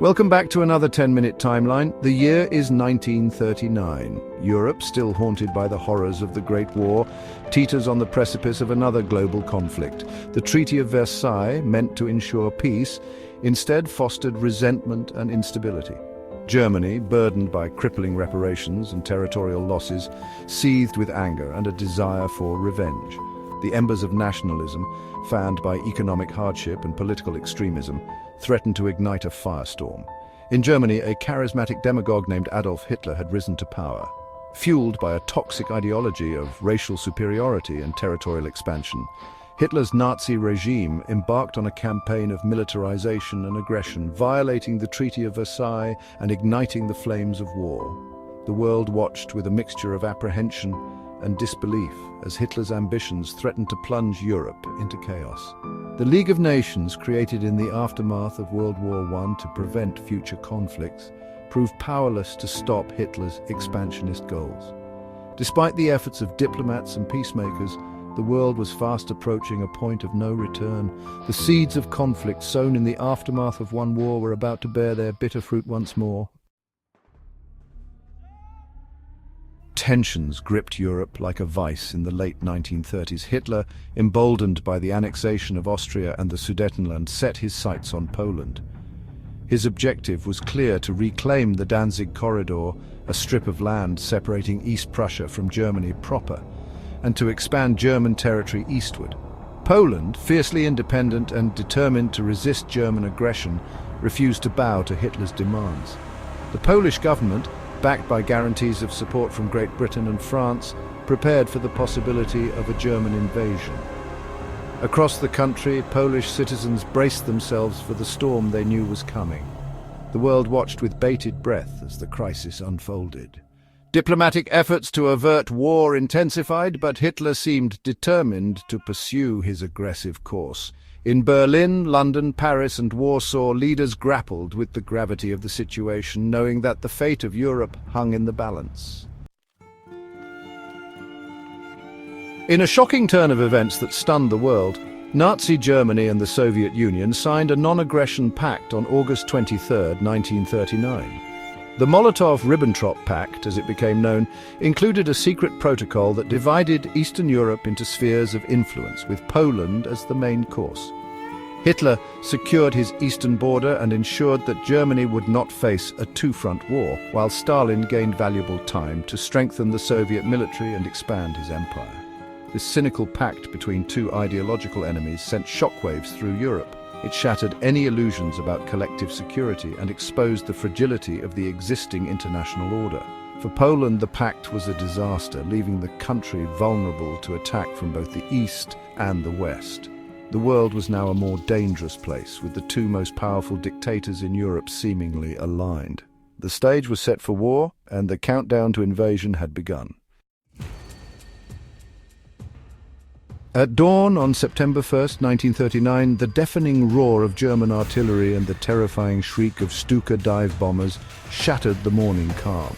Welcome back to another 10-minute timeline. The year is 1939. Europe, still haunted by the horrors of the Great War, teeters on the precipice of another global conflict. The Treaty of Versailles, meant to ensure peace, instead fostered resentment and instability. Germany, burdened by crippling reparations and territorial losses, seethed with anger and a desire for revenge. The embers of nationalism, fanned by economic hardship and political extremism, threatened to ignite a firestorm. In Germany, a charismatic demagogue named Adolf Hitler had risen to power. Fueled by a toxic ideology of racial superiority and territorial expansion, Hitler's Nazi regime embarked on a campaign of militarization and aggression, violating the Treaty of Versailles and igniting the flames of war. The world watched with a mixture of apprehension and disbelief as Hitler's ambitions threatened to plunge Europe into chaos. The League of Nations, created in the aftermath of World War I to prevent future conflicts, proved powerless to stop Hitler's expansionist goals. Despite the efforts of diplomats and peacemakers, the world was fast approaching a point of no return. The seeds of conflict sown in the aftermath of one war were about to bear their bitter fruit once more. Tensions gripped Europe like a vice in the late 1930s. Hitler, emboldened by the annexation of Austria and the Sudetenland, set his sights on Poland. His objective was clear: to reclaim the Danzig Corridor, a strip of land separating East Prussia from Germany proper, and to expand German territory eastward. Poland, fiercely independent and determined to resist German aggression, refused to bow to Hitler's demands. The Polish government, backed by guarantees of support from Great Britain and France, prepared for the possibility of a German invasion. Across the country, Polish citizens braced themselves for the storm they knew was coming. The world watched with bated breath as the crisis unfolded. Diplomatic efforts to avert war intensified, but Hitler seemed determined to pursue his aggressive course. In Berlin, London, Paris and Warsaw, leaders grappled with the gravity of the situation, knowing that the fate of Europe hung in the balance. In a shocking turn of events that stunned the world, Nazi Germany and the Soviet Union signed a non-aggression pact on August 23, 1939. The Molotov-Ribbentrop Pact, as it became known, included a secret protocol that divided Eastern Europe into spheres of influence, with Poland as the main course. Hitler secured his eastern border and ensured that Germany would not face a two-front war, while Stalin gained valuable time to strengthen the Soviet military and expand his empire. This cynical pact between two ideological enemies sent shockwaves through Europe. It shattered any illusions about collective security and exposed the fragility of the existing international order. For Poland, the pact was a disaster, leaving the country vulnerable to attack from both the east and the west. The world was now a more dangerous place, with the two most powerful dictators in Europe seemingly aligned. The stage was set for war, and the countdown to invasion had begun. At dawn on September 1, 1939, the deafening roar of German artillery and the terrifying shriek of Stuka dive bombers shattered the morning calm.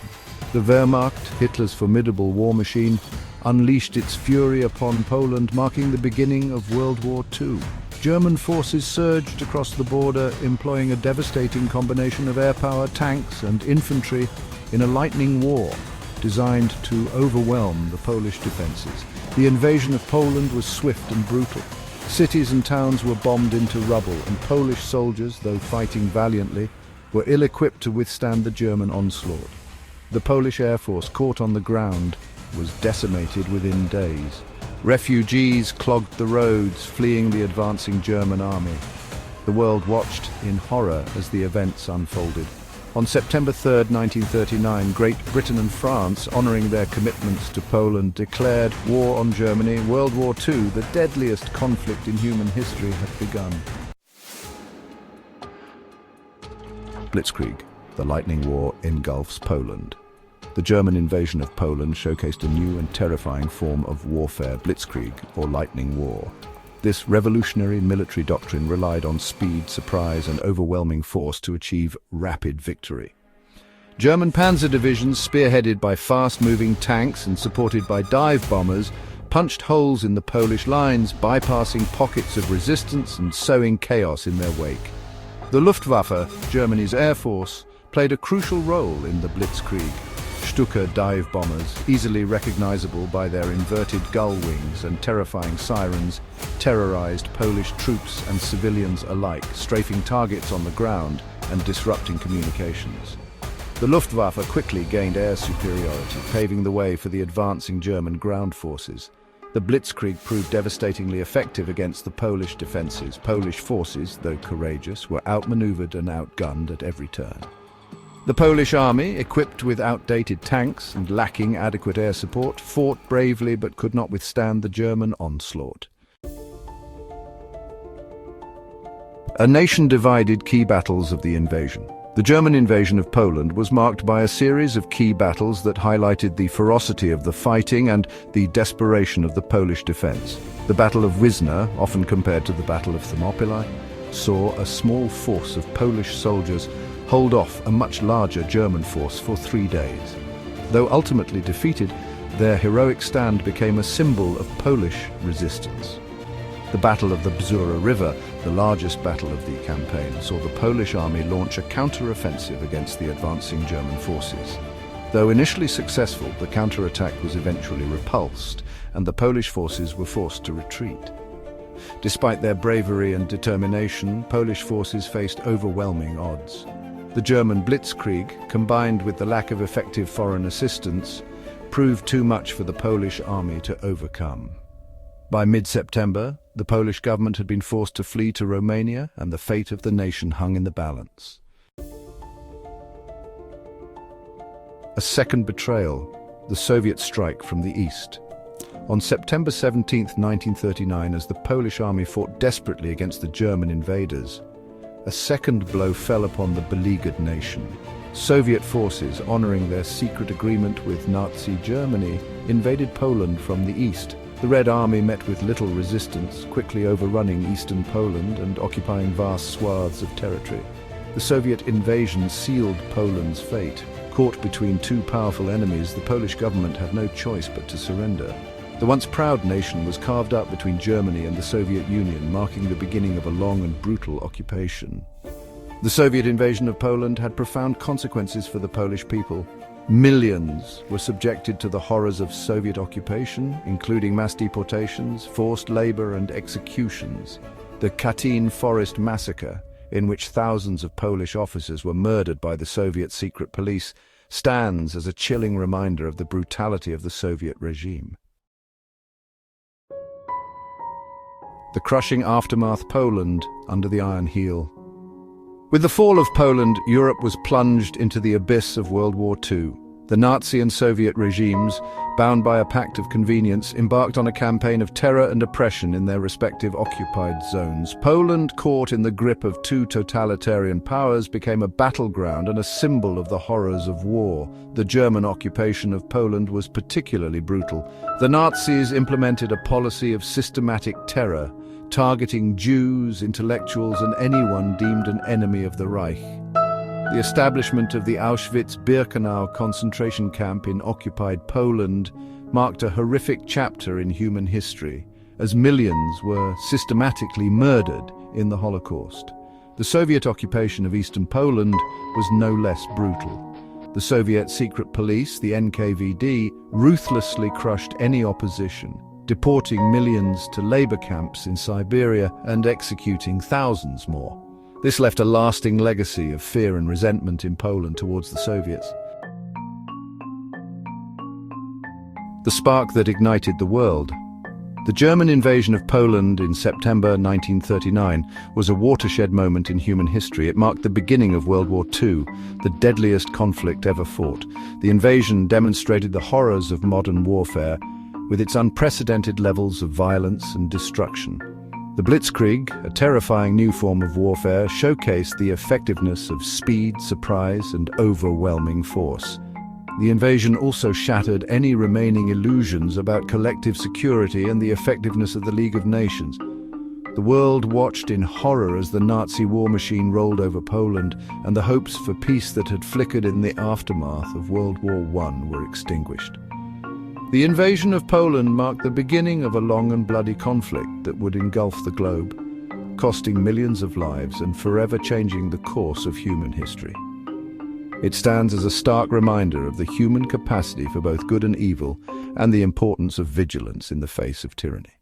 The Wehrmacht, Hitler's formidable war machine, unleashed its fury upon Poland, marking the beginning of World War II. German forces surged across the border, employing a devastating combination of air power, tanks and infantry in a lightning war designed to overwhelm the Polish defenses. The invasion of Poland was swift and brutal. Cities and towns were bombed into rubble, and Polish soldiers, though fighting valiantly, were ill-equipped to withstand the German onslaught. The Polish Air Force, caught on the ground, was decimated within days. Refugees clogged the roads, fleeing the advancing German army. The world watched in horror as the events unfolded. On September 3, 1939, Great Britain and France, honoring their commitments to Poland, declared war on Germany. World War II, the deadliest conflict in human history, had begun. Blitzkrieg, the lightning war, engulfs Poland. The German invasion of Poland showcased a new and terrifying form of warfare, Blitzkrieg, or lightning war. This revolutionary military doctrine relied on speed, surprise, and overwhelming force to achieve rapid victory. German panzer divisions, spearheaded by fast-moving tanks and supported by dive bombers, punched holes in the Polish lines, bypassing pockets of resistance and sowing chaos in their wake. The Luftwaffe, Germany's air force, played a crucial role in the Blitzkrieg. Stuka dive bombers, easily recognizable by their inverted gull wings and terrifying sirens, terrorized Polish troops and civilians alike, strafing targets on the ground and disrupting communications. The Luftwaffe quickly gained air superiority, paving the way for the advancing German ground forces. The Blitzkrieg proved devastatingly effective against the Polish defenses. Polish forces, though courageous, were outmaneuvered and outgunned at every turn. The Polish army, equipped with outdated tanks and lacking adequate air support, fought bravely but could not withstand the German onslaught. A nation divided key battles of the invasion. The German invasion of Poland was marked by a series of key battles that highlighted the ferocity of the fighting and the desperation of the Polish defense. The Battle of Wisna, often compared to the Battle of Thermopylae, saw a small force of Polish soldiers hold off a much larger German force for 3 days. Though ultimately defeated, their heroic stand became a symbol of Polish resistance. The Battle of the Bzura River, the largest battle of the campaign, saw the Polish army launch a counter-offensive against the advancing German forces. Though initially successful, the counterattack was eventually repulsed, and the Polish forces were forced to retreat. Despite their bravery and determination, Polish forces faced overwhelming odds. The German Blitzkrieg, combined with the lack of effective foreign assistance, proved too much for the Polish army to overcome. By mid-September, the Polish government had been forced to flee to Romania, and the fate of the nation hung in the balance. A second betrayal, the Soviet strike from the east. On September 17, 1939, as the Polish army fought desperately against the German invaders, a second blow fell upon the beleaguered nation. Soviet forces, honoring their secret agreement with Nazi Germany, invaded Poland from the east. The Red Army met with little resistance, quickly overrunning eastern Poland and occupying vast swaths of territory. The Soviet invasion sealed Poland's fate. Caught between two powerful enemies, the Polish government had no choice but to surrender. The once proud nation was carved up between Germany and the Soviet Union, marking the beginning of a long and brutal occupation. The Soviet invasion of Poland had profound consequences for the Polish people. Millions were subjected to the horrors of Soviet occupation, including mass deportations, forced labor, and executions. The Katyn Forest massacre, in which thousands of Polish officers were murdered by the Soviet secret police, stands as a chilling reminder of the brutality of the Soviet regime. The crushing aftermath: Poland under the Iron Heel. With the fall of Poland, Europe was plunged into the abyss of World War II. The Nazi and Soviet regimes, bound by a pact of convenience, embarked on a campaign of terror and oppression in their respective occupied zones. Poland, caught in the grip of two totalitarian powers, became a battleground and a symbol of the horrors of war. The German occupation of Poland was particularly brutal. The Nazis implemented a policy of systematic terror, targeting Jews, intellectuals, and anyone deemed an enemy of the Reich. The establishment of the Auschwitz-Birkenau concentration camp in occupied Poland marked a horrific chapter in human history, as millions were systematically murdered in the Holocaust. The Soviet occupation of eastern Poland was no less brutal. The Soviet secret police, the NKVD, ruthlessly crushed any opposition, deporting millions to labor camps in Siberia and executing thousands more. This left a lasting legacy of fear and resentment in Poland towards the Soviets. The spark that ignited the world. The German invasion of Poland in September 1939 was a watershed moment in human history. It marked the beginning of World War II, the deadliest conflict ever fought. The invasion demonstrated the horrors of modern warfare, with its unprecedented levels of violence and destruction. The Blitzkrieg, a terrifying new form of warfare, showcased the effectiveness of speed, surprise, and overwhelming force. The invasion also shattered any remaining illusions about collective security and the effectiveness of the League of Nations. The world watched in horror as the Nazi war machine rolled over Poland, and the hopes for peace that had flickered in the aftermath of World War I were extinguished. The invasion of Poland marked the beginning of a long and bloody conflict that would engulf the globe. costing millions of lives and forever changing the course of human history. It stands as a stark reminder of the human capacity for both good and evil and the importance of vigilance in the face of tyranny.